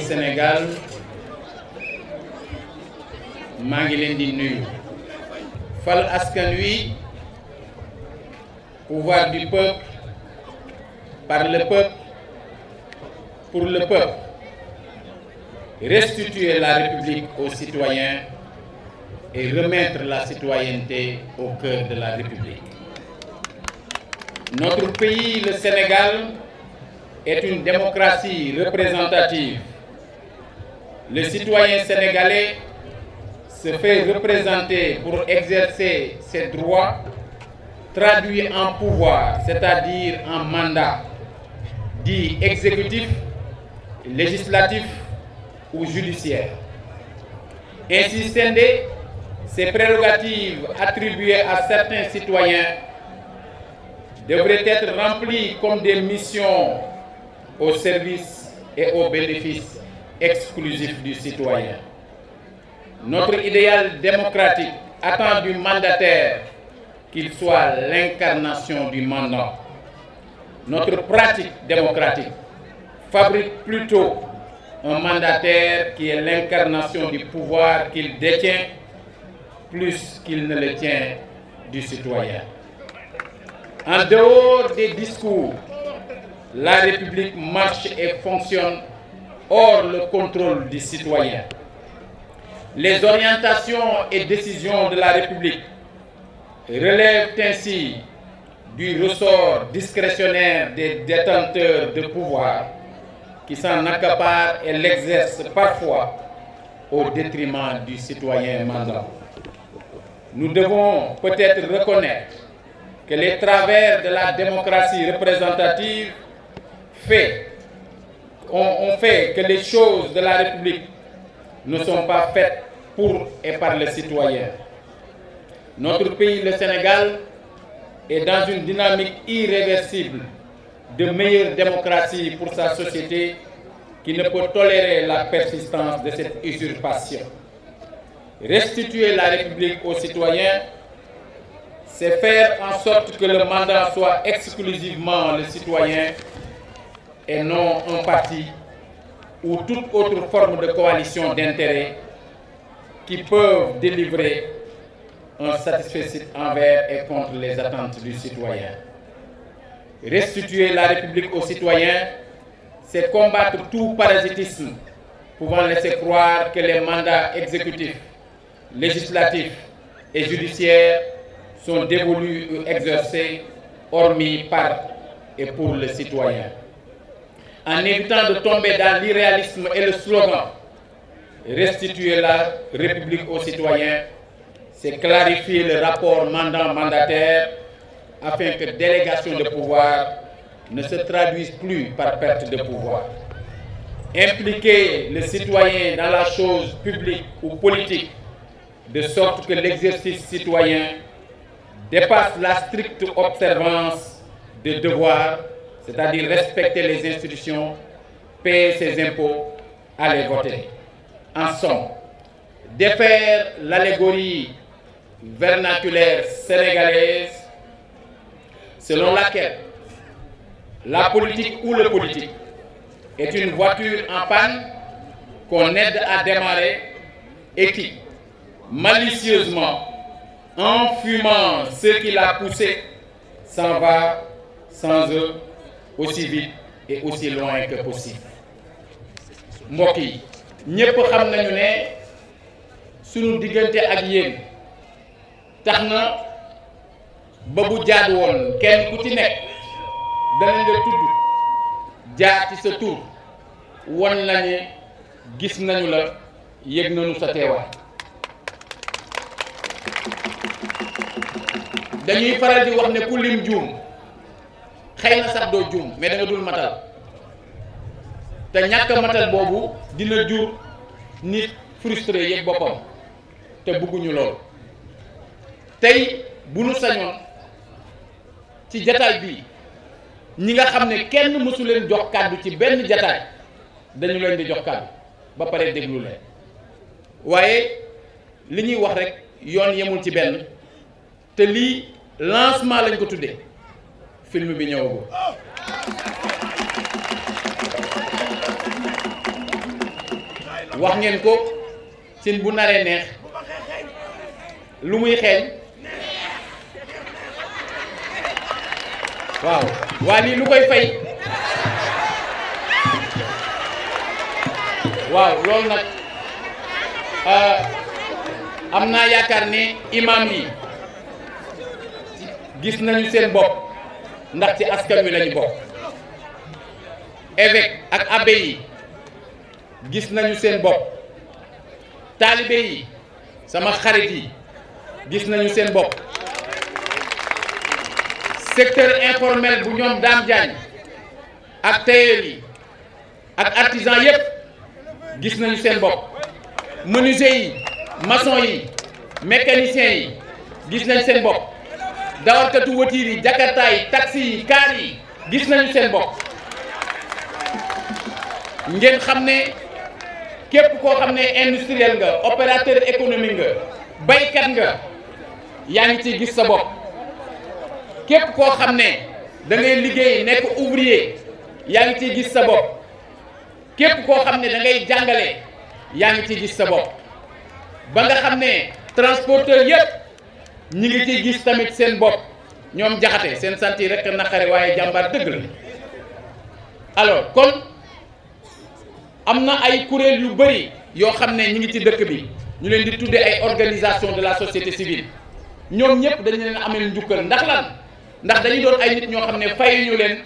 Sénégal maa ngi leen di nuyu. Fal askan wi, pouvoir du peuple, par le peuple, pour le peuple. Restituer la République aux citoyens et remettre la citoyenneté au cœur de la République. Notre pays, le Sénégal, est une démocratie représentative. Le citoyen sénégalais se fait représenter pour exercer ses droits traduits en pouvoir, c'est-à-dire en mandat, dit exécutif, législatif ou judiciaire. Ainsi scindées, ces prérogatives attribuées à certains citoyens devraient être remplies comme des missions au service et au bénéfice exclusif du citoyen. Notre idéal démocratique attend du mandataire qu'il soit l'incarnation du mandat. Notre pratique démocratique fabrique plutôt un mandataire qui est l'incarnation du pouvoir qu'il détient plus qu'il ne le tient du citoyen. En dehors des discours, la République marche et fonctionne hors le contrôle du citoyen. Les orientations et décisions de la République relèvent ainsi du ressort discrétionnaire des détenteurs de pouvoir qui s'en accaparent et l'exercent parfois au détriment du citoyen mandant. Nous devons peut-être reconnaître que les travers de la démocratie représentative ont fait que les choses de la République ne sont pas faites pour et par les citoyens. Notre pays, le Sénégal, est dans une dynamique irréversible de meilleure démocratie pour sa société qui ne peut tolérer la persistance de cette usurpation. Restituer la République aux citoyens, c'est faire en sorte que le mandat soit exclusivement le citoyen et non un parti ou toute autre forme de coalition d'intérêts qui peuvent délivrer un satisfecit envers et contre les attentes du citoyen. Restituer la République aux citoyens, c'est combattre tout parasitisme pouvant laisser croire que les mandats exécutifs, législatifs et judiciaires sont dévolus ou exercés hormis par et pour le citoyen. En évitant de tomber dans l'irréalisme et le slogan « Restituer la République aux citoyens », c'est clarifier le rapport mandant-mandataire afin que délégation de pouvoir ne se traduise plus par perte de pouvoir. Impliquer le citoyen dans la chose publique ou politique de sorte que l'exercice citoyen dépasse la stricte observance des devoirs, c'est-à-dire respecter les institutions, payer ses impôts, aller voter. En somme, défaire l'allégorie vernaculaire sénégalaise selon laquelle la politique ou le politique est une voiture en panne qu'on aide à démarrer et qui, malicieusement, en fumant ceux qui l'ont poussé, s'en va sans eux aussi vite et aussi loin que possible. mbokk yi ñëpp xam nañu ne sunu diggante ak yéen tax na ba bu jaadu woon kenn ku ci nekk danañ la tudd jaar ci sa tur won nañu gis nañu la yëg nañu sa teewaay. dañuy faral di wax ne ku lim juum xëy na sax doo juum mais da nga dul matal te ñàkk matal boobu dina jur nit frustré yëg boppam te bëgguñu lool. tey bu nu sañoon ci jataay bii ñi nga xam ne kenn mësu leen jox kàddu ci benn jataay dañu leen di jox kàddu ba pare déglu leen waaye li ñuy wax rek yoon yemul ci benn te lii lancement lañ ko tuddee film bi ñëwagul. wax ngeen ko cin bu naree neex lu muy xeeñ waaw waa lii lu koy fay waaw loolu nag am naa yaakaar ne imam yi gis nañu seen bopp ndax ci askan wi lañu bokk évêque ak abbé yi gis nañu seen bopp taalibe yi sama xarit yi gis nañu seen bopp secteur informel bu ñoom Dame Diagne ak tailleur yi ak artisan yépp gis nañu seen bopp menuisier yi maçon yi mécanicien yi gis nañu seen bopp dawalkatu voiture yi jakarta yi taxi yi kaar yi gis nañu seen bopp ngeen xam ne képp koo xam ne industriel nga opérateur économique nga baykat nga yaa ngi ciy gis sa bopp képp koo xam ne da ngay liggéey nekk ouvrier yaa ngi ciy gis sa bopp képp koo xam ne da ngay jàngale yaa ngi ciy gis sa bopp ba nga xam ne transporteur yépp ñi ngi ciy gis tamit seen bopp ñoom jaxate seen sant yi rek naqare waaye jàmbaar dëgg la alors kon am na ay kuréel yu bëri yoo xam ne ñi ngi ci dëkk bi ñu leen di tuddee ay organisation de la société civile ñoom ñëpp dañu leen ameel njukkal ndax lan ndax dañu doon ay nit ñoo xam ne fayuñu leen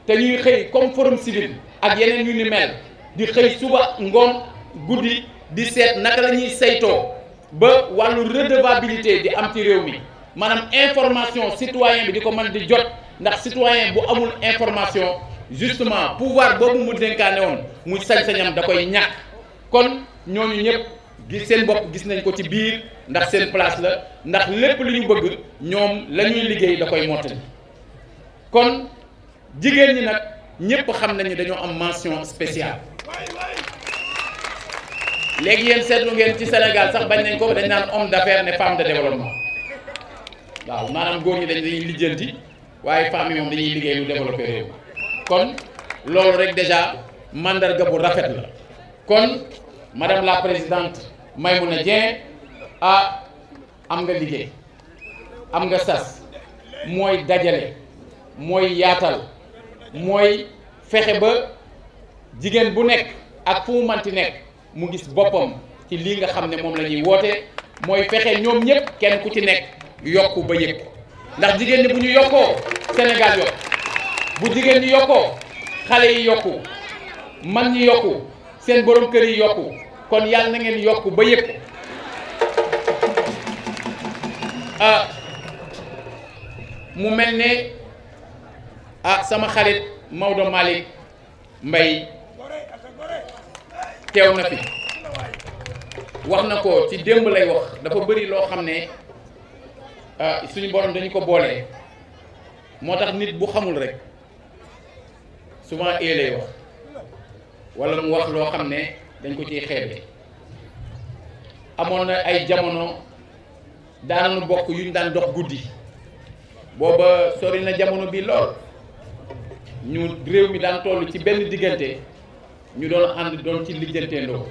te ñuy xëy comme forum civil ak yeneen yu ni mel di xëy suba ngoon guddi di seet naka la ñuy saytoo ba wàllu redevabilité di am ci réew mi maanaam information citoyen bi di ko mën di jot ndax citoyen bu amul information justement pouvoir boobu mu dénkaane woon muy sañ-sañam da koy ñàkk kon ñooñu ñëpp gis seen bopp gis nañ ko ci biir ndax seen place la ndax lépp li ñu bëgg ñoom la ñuy liggéey da koy mottali kon jigéen ñi nag ñëpp xam nañu dañoo am mention spéciale léegi yéen seetlu ngeen ci Sénégal sax bañ nañ ko dañ naan homme d'affaires ne femme de développement waaw maanaam góor ñi dañuy lijjanti waaye femmes yi moom dañuy liggéey lu développé réew kon loolu rek déjà mandarga bu rafet la kon madame la présidente Maïmouna Dieng am nga liggéey am nga sas mooy dajale mooy yaatal mooy fexe ba jigéen bu nekk ak fu mu manti nekk mu gis boppam ci lii nga xam ne moom la ñuy woote mooy fexe ñoom ñëpp kenn ku ci nekk yokku ba yëg ko ndax jigéen ñi bu ñu yokkoo Sénégal yokk bu jigéen ñi yokkoo xale yi yokku man ñi yokku seen borom kër yi yokku kon yàlla na ngeen yokku ba yëg ko mu mel ne sama xarit Maodo Malick Mbaye teew na fi wax na ko ci démb lay wax dafa bëri loo xam ne suñu borom dañu ko boole moo tax nit bu xamul rek souvent lay wax walla mu wax loo xam ne dañ ko ciy xeebe amoon na ay jamono daanañu bokk yu ñu daan dox guddi booba sori na jamono bi lool ñu réew mi daan toll ci benn diggante ñu doon ànd doon ci lijjanteendoo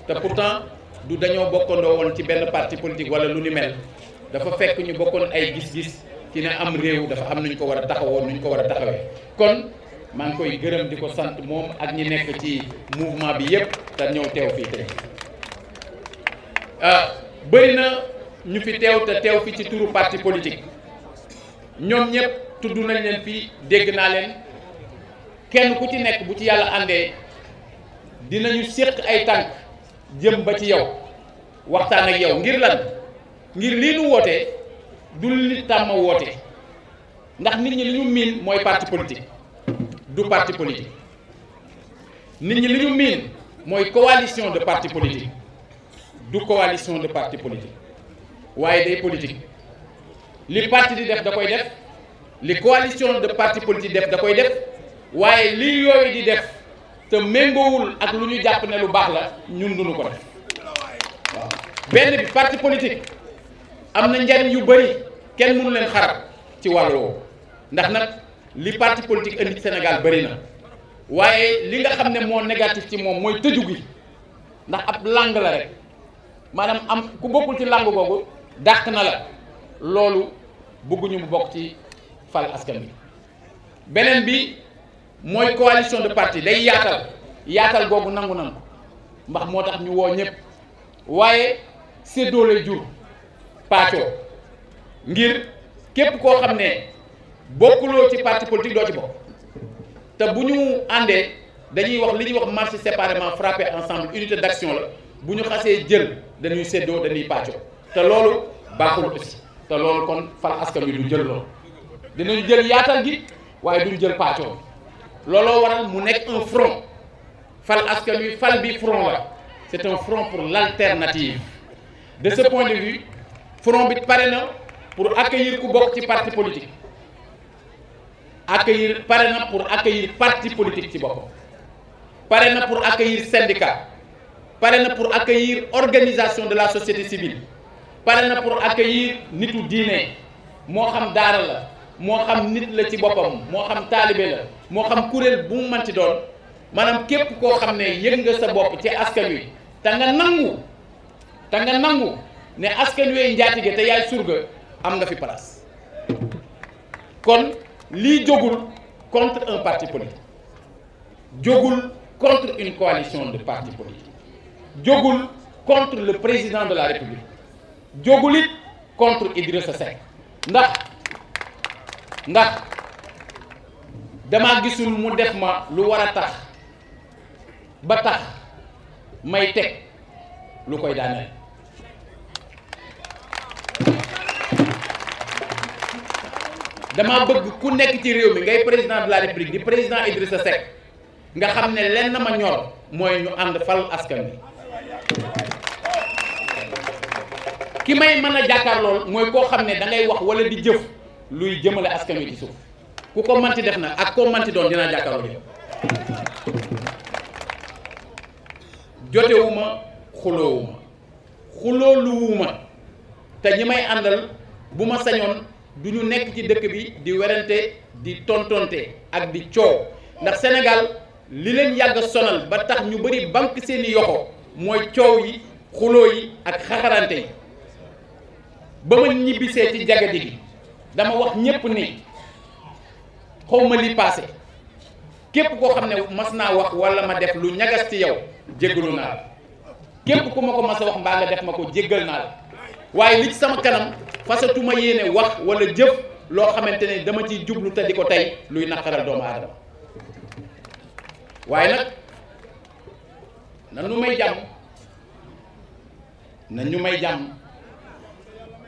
te pourtant du dañoo bokkandoo woon ci benn parti politique wala lu ni mel dafa fekk ñu bokkoon ay gis-gis ci ne am réew dafa am nuñ ko war a taxawoo nuñ ko war a taxawee kon maa ngi koy gërëm di ko sant moom ak ñi nekk ci mouvement bi yépp te ñëw teew fii tey bëri na ñu fi teew te teew fi ci turu parti politique ñoom ñëpp tudd nañ leen fii dégg naa leen kenn ku ci nekk bu ci yàlla àndee dinañu séq ay tànk jëm ba ci yow waxtaan ak yow ngir lan ngir lii nu woote du li tàmm woote ndax nit ñi li ñu miin mooy parti politique du parti politique nit ñi li ñu miin mooy coalition de parti politique du coalition de parti politique waaye day politique li parti di def da koy def li coalition de parti politique def da koy def waaye li yooyu di def te méngoowul ak lu ñu jàpp ne lu baax la ñun duñu ko def waaw benn bi parti politique am na njariñ yu bëri kenn mënu leen xarab ci wàll woowu ndax nag li parti politique indi Sénégal bëri na waaye li nga xam ne moo négatif ci moom mooy tëju gi ndax ab langue la rek maanaam am ku bokkul ci langue googu dàq na la loolu bëgguñu mu bokk ci fal askan bi. beneen bi mooy coalition de parti day yaatal googu nangu nan ko ndax moo tax ñu woo ñëpp waaye séddoo lay jur paccoo ngir képp koo xam ne bokkuloo ci parti politique doo ci bokk te bu ñu àndee dañuy wax li ñuy wax marcher séparément frapper ensemble unité d'action la bu ñu xasee jël dañuy séddoo dañuy paccoo te loolu baaxul aussi te loolu kon fal askan wi du jël loolu dinañu jël yaatal gi waaye duñu jël paccoo looloo waral mu nekk un front fal askan wi fal bi front la c'est un front pour l'alternative. De ce point de vue front bi pare na pour accueillir ku bokk ci parti politique pare na pour accueillir parti politique ci boppam pare na pour accueillir syndicat pare na pour accueillir organisation de la société civile pare na pour accueillir nitu diine moo xam daara la moo xam nit la ci boppam moo xam taalibe la moo xam kuréel bu mu manti doon maanaam képp koo xam ne yëg nga sa bopp ci askan wi te nga nangu ne askan wi njaatige te yaay surga am nga fi place kon lii jógul contre un parti politique jógul contre une coalition de partis politiques jógul contre le président de la République jógul it contre Idrissa Seck ndax dama gisul mu def ma lu war a tax ba tax may teg lu koy daaneel dama bëgg ku nekk ci réew mi ngay président de la République di président Idrissa Seck nga xam ne lenn ma ñor mooy ñu ànd fal askan wi ki may mën a jàkkaar lool mooy koo xam ne da ngay wax wala di jëf luy jëmale askan wi ci suuf ku ko manti def na ak koo manti doon dinaa jàkkaarloo yow jotewuma xulooluwuma te ñi may àndal bu ma sañoon du ñu nekk ci dëkk bi di werante di tontonte ak di coow ndax Sénégal li leen yàgg sonal ba tax ñu bari banque seeni yoxo mooy coow yi xuloo yi ak xaxarante yi ba ma ñibbisee ci jagadi gi dama wax ñépp ni xawma li passé képp koo xam ne mas naa wax walla ma def lu ñagas ci yow jéggalu naa la képp ku ma ko mas a wax mbaa nga def ma ko jéggal naa la waaye li ci sama kanam fasatuma yéene wax walla jëf loo xamante ne dama ciy jublu te di ko tey luy naqaral doomu aadama waaye nag na ñu may jàmm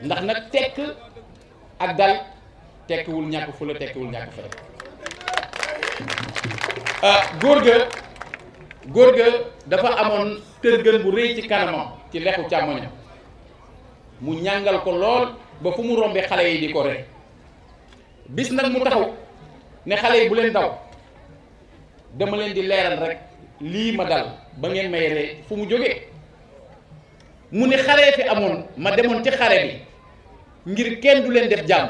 ndax nag tekk ak dal tekkiwul ñàkk fu la tekkiwul ñàkk fay góor ga dafa amoon tërgën bu rëy ci kanamam ci lexu càmmoñam mu ñàngal ko lool ba fu mu rombee xale yi di ko ree bis nag mu taxaw ne xale yi bu leen daw dama leen di leeral rek lii ma dal ba ngeen may ree fu mu jógee mu ne xaree fi amoon ma demoon ci xare bi ngir kenn du leen def jàmm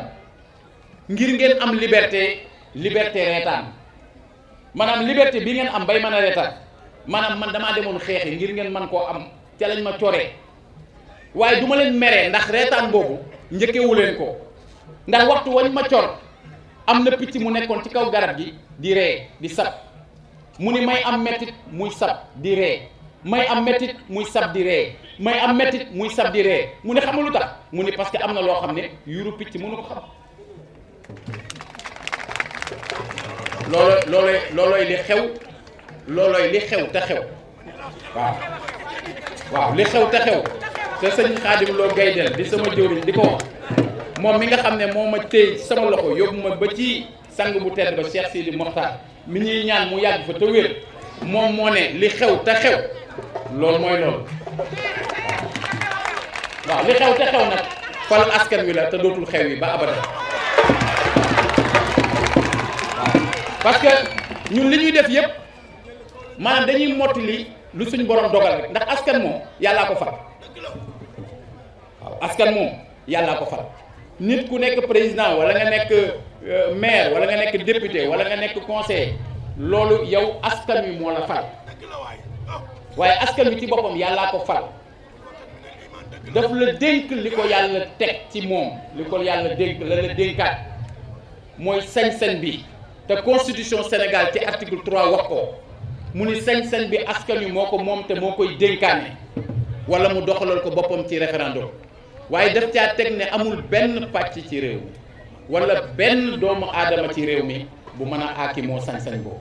ngir ngeen am liberté reetaan maanaam liberté bi ngeen am bay mën a reetaan maanaam man damaa demoon xeexi ngir ngeen man koo am ca lañ ma coree waaye du ma leen meree ndax reetaan boobu njëkkewu leen ko ndax waxtu wañ ma cor am na picc mu nekkoon ci kaw garab gi di ree di sab mu ni may am mettit muy sab di ree may am mettit muy sab di ree may am mettit muy sab di ree mu ne xam nga lu tax mu ni parce que am na loo xam ne yuru picc mënu ko xam loolooy li xew te xew waaw li xew te xew te sëñ Xaadim Lo Gaydel di sama jëwriñ di ko wax moom mi nga xam ne moo ma téye ci sama loxo yóbbu ma ba ci sang bu tedd ba Cheikh Sidi Mokhtar mi ñuy ñaan mu yàgg fa te wér moom moo ne li xew te xew loolu mooy loolu waaw li xew te xew nag fal askan wi la te dootul xew yi ba abada waaw parce que ñun li ñuy def yépp maanaam dañuy mottali lu suñ borom dogal rek ndax askan moom yàllaa ko fal waaw askan moom yàllaa ko fal nit ku nekk président wala nga nekk maire wala nga nekk député wala nga nekk conseiller loolu yow askan wi moo la fal waaye askan wi ci boppam yàllaa ko fal daf la dénk li ko yàlla teg ci moom li ko yàlla dénk la dénkaat mooy sañ-sañ bi te constitution Sénégal ci article 3 wax ko mu ni sañ-sañ bi askan wi moo ko moom te moo koy dénkaane wala mu doxalal ko boppam ci référendum waaye daf caa teg ne amul benn pàcc ci réew mi wala benn doomu aadama ci réew mi bu mën a aaki moo sañ-sañ boobu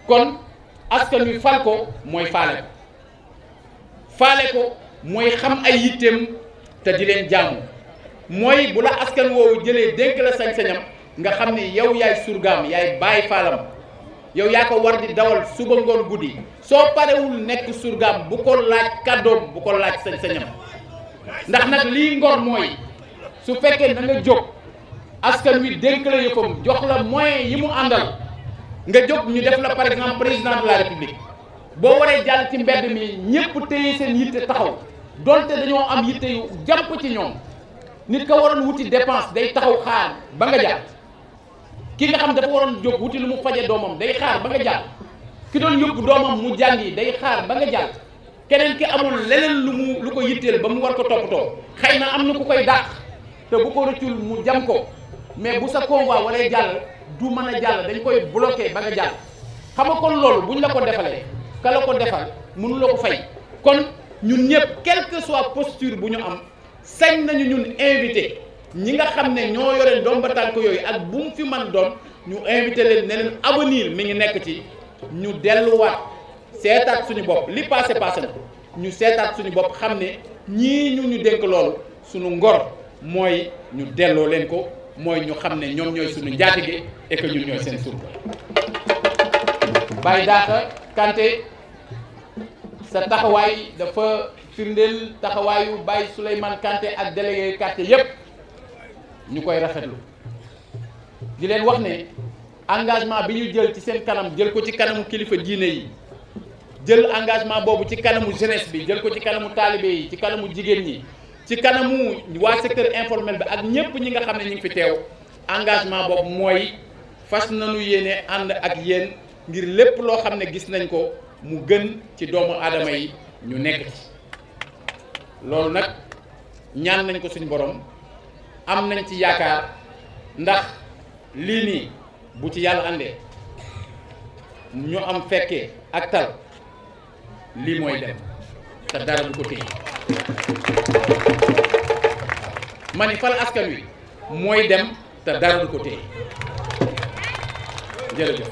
kon askan wi fal ko mooy faale ko mooy xam ay yitteem te di leen jaamu mooy bu la askan woowu jëlee dénk la sañ-sañam nga xam ni yow yaay surgaam yaay bàyyi faalam yow yaa ko war di dawal suba ngoon guddi soo parewul nekk surgaam bu ko laaj kàddoom bu ko laaj sañ-sañam ndax nag lii ngor mooy su fekkee da nga jóg askan wi dénk la yëfam jox la moyen yi mu àndal nga jóg ñu def la par exemple président de la république boo waree jàll ci mbedd mi ñëpp téye seen yitte taxaw donte dañoo am yitte yu jàmp ci ñoom nit ka waroon wuti dépense day taxaw xaar ba nga jàll ki nga xam dafa waroon jóg wuti lu mu faje doomam day xaar ba nga jàll ki doon yóbbu doomam mu jàngi day xaar ba nga jàll keneen ki amul leneen lu ko yitteel ba mu war ko toppatoo xëy na am na ku koy dàq te bu ko rëccul mu jam ko mais bu sa convoi walay jàll du mën a jàll dañ koy bloqué ba nga jàll xam nga kon loolu buñ la ko defalee ka la ko defal mënu la ko fay kon ñun ñëpp quelle que soit posture bu ñu am sañ nañu ñun invité ñi nga xam ne ñoo yore ndomba tànk yooyu ak bu mu fi man doon ñu invité leen ne leen avenir mi ngi nekk ci ñu delluwaat seetaat suñu bopp li passé na ñu seetaat suñu bopp xam ne ñii ñu dénk loolu suñu ngor mooy ñu delloo leen ko mooy ñu xam ne ñoom ñooy suñu njaatige et que ñun ñooy seen surga. Baye Daaka Kanté sa taxawaay dafa firndeel taxawaayu Baye Souleymane Kanté ak délégué quartier yépp ñu koy rafetlu di leen wax ne engagement bi ñu jël ci seen kanam jël ko ci kanamu kilifa diine yi jël engagement boobu ci kanamu jeunesse bi jël ko ci kanamu taalibe yi ci kanamu jigéen ñi ci kanamu waa secteur informel bi ak ñëpp ñi nga xam ne ñu ngi fi teew engagement boobu mooy fas nañu yéene ànd ak yéen ngir lépp loo xam ne gis nañ ko mu gën ci doomu aadama yi ñu nekk ci loolu nag ñaan nañ ko suñu borom am nañ ci yaakaar ndax lii nii bu ci yàlla àndee ñu am fekkee ak tal lii mooy dem te dara du ko téye ma ni fal askan wi mooy dem te dara du ko téye jërëjëf